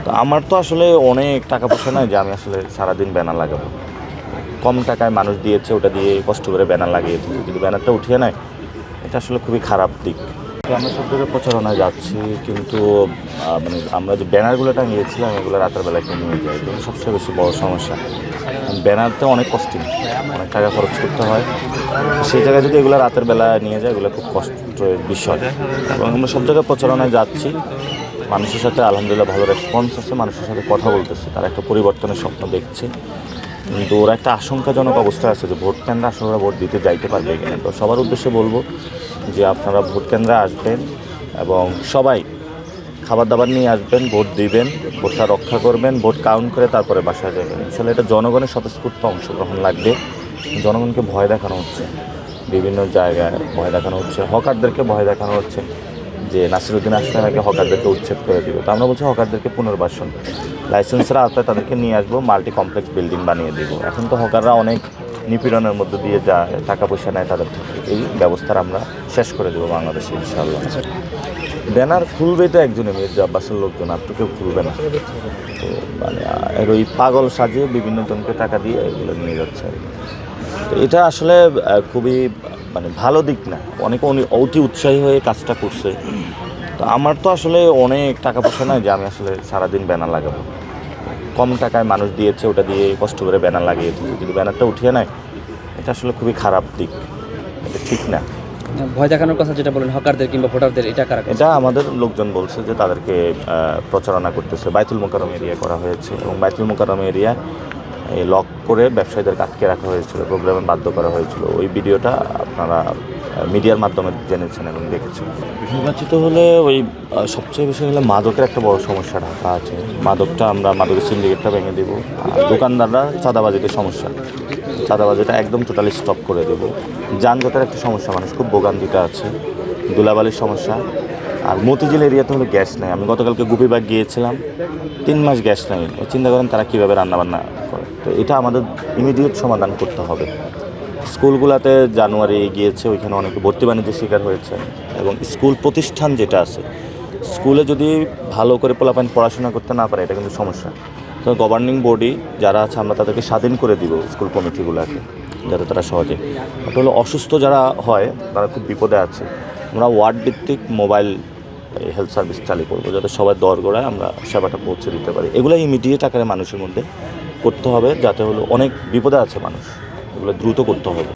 তো আমার তো আসলে অনেক টাকা পয়সা নাই যে আমি আসলে সারাদিন ব্যানার লাগাবো। কম টাকায় মানুষ দিয়েছে, ওটা দিয়ে কষ্ট করে ব্যানার লাগিয়েছে, যদি ব্যানারটা উঠিয়ে নেয় এটা আসলে খুবই খারাপ দিক। তো আমরা সব জায়গায় প্রচারণায় যাচ্ছি, কিন্তু মানে আমরা যে ব্যানারগুলো টাঙিয়েছিলাম এগুলো রাতের বেলায় কেউ নিয়ে যায়, এগুলো সবচেয়ে বেশি বড় সমস্যা। ব্যানারতে অনেক কস্টিং, অনেক টাকা খরচ করতে হয়, সেই জায়গায় যদি এগুলো রাতের বেলা নিয়ে যায় এগুলো খুব কষ্টের বিষয়। এবং আমরা সব জায়গায় প্রচারণায় যাচ্ছি, মানুষের সাথে আলহামদুলিল্লাহ ভালো রেসপন্স আছে, মানুষের সাথে কথা বলতেছে, তারা একটা পরিবর্তনের স্বপ্ন দেখছে। কিন্তু ওরা একটা আশঙ্কাজনক অবস্থায় আছে যে ভোট কেন্দ্রে আসলে ওরা ভোট দিতে যাইতে পারবে কিনা। তো সবার উদ্দেশ্যে বলবো যে আপনারা ভোট কেন্দ্রে আসবেন এবং সবাই খাবার দাবার নিয়ে আসবেন, ভোট দিবেন, ভোটটা রক্ষা করবেন, ভোট কাউন্ট করে তারপরে বাসায় যাবেন। আসলে এটা জনগণের স্বতঃস্ফূর্ত অংশগ্রহণ লাগবে। জনগণকে ভয় দেখানো হচ্ছে, বিভিন্ন জায়গায় ভয় দেখানো হচ্ছে, হকারদেরকে ভয় দেখানো হচ্ছে যে নাসিরউদ্দিন আসলে নাকি হকারদেরকে উচ্ছেদ করে দেবে। তো আমরা বলছি হকারদেরকে পুনর্বাসন, লাইসেন্সের আওতায় তাদেরকে নিয়ে আসবো, মাল্টি কমপ্লেক্স বিল্ডিং বানিয়ে দেবো। এখন তো হকাররা অনেক নিপীড়নের মধ্যে দিয়ে যায়, টাকা পয়সা নেয় তাদের থেকে, এই ব্যবস্থার আমরা শেষ করে দেবো বাংলাদেশে ইনশাআল্লাহ। ব্যানার খুলবে তো একজনই, মির্জা আব্বাসের লোকজন, আর তো কেউ খুলবে না। তো মানে এর ওই পাগল সাজিয়ে বিভিন্ন জনকে টাকা দিয়ে এগুলো নিয়ে যাচ্ছে। তো এটা আসলে খুবই মানে ভালো দিক না, অনেকে অতি উৎসাহী হয়ে কাজটা করছে। তো আমার তো আসলে অনেক টাকা পয়সা নাই যে আমি আসলে সারাদিন ব্যানার লাগাবো। কম টাকায় মানুষ দিয়েছে, ওটা দিয়ে কষ্ট করে ব্যানার লাগিয়েছে, যদি ব্যানারটা উঠিয়ে নেয় এটা আসলে খুবই খারাপ দিক, এটা ঠিক না। ভয় দেখানোর কথা যেটা বলেন হকারদের কিংবা ভোটারদের, এটা কারা? এটা আমাদের লোকজন বলছে যে তাদেরকে প্রচারণা করতেছে। বাইতুল মোকাররম এরিয়া করা হয়েছে এবং বাইতুল মোকাররম এরিয়া লক করে ব্যবসায়ীদের আটকে রাখা হয়েছিল, প্রোগ্রামে বাধ্য করা হয়েছিল। ওই ভিডিওটা আপনারা মিডিয়ার মাধ্যমে জেনেছেন এবং দেখেছেন। নির্বাচিত হলে ওই সবচেয়ে বেশি হলে মাদকের একটা বড় সমস্যা ঢাকা আছে। মাদকটা আমরা মাদকের সিন্ডিকেটটা ভেঙে দেবো। আর দোকানদাররা চাঁদাবাজিতে সমস্যা, চাঁদাবাজিটা একদম টোটালি স্টপ করে দেবো। যানজটের একটা সমস্যা, মানুষ খুব ভোগান্তিটা আছে, ধুলাবালির সমস্যা। আর মতিঝিল এরিয়াতে হলো গ্যাস নেই। আমি গতকালকে গুপিবাগ গিয়েছিলাম, 3 মাস গ্যাস নেই। চিন্তা করেন তারা কীভাবে রান্নাবান্না করে। তো এটা আমাদের ইমিডিয়েট সমাধান করতে হবে। স্কুলগুলোতে জানুয়ারি গিয়েছে, ওইখানে অনেকে ভর্তি বাণিজ্যের শিকার হয়েছে। এবং স্কুল প্রতিষ্ঠান যেটা আছে, স্কুলে যদি ভালো করে পোলাপান পড়াশোনা করতে না পারে এটা কিন্তু সমস্যা। তো গভর্নিং বডি যারা আছে আমরা তাদেরকে স্বাধীন করে দিব, স্কুল কমিটিগুলোকে, যাতে তারা সহজে। ওটা হলো অসুস্থ যারা হয় তারা খুব বিপদে আছে, আমরা ওয়ার্ড ভিত্তিক মোবাইল হেলথ সার্ভিস চালু করবো, যাতে সবাই দরগোড়ায় আমরা সেবাটা পৌঁছে দিতে পারি। এগুলো ইমিডিয়েট আকারে মানুষের মধ্যে করতে হবে, যাতে হলো অনেক বিপদে আছে মানুষ, এগুলো দ্রুত করতে হবে।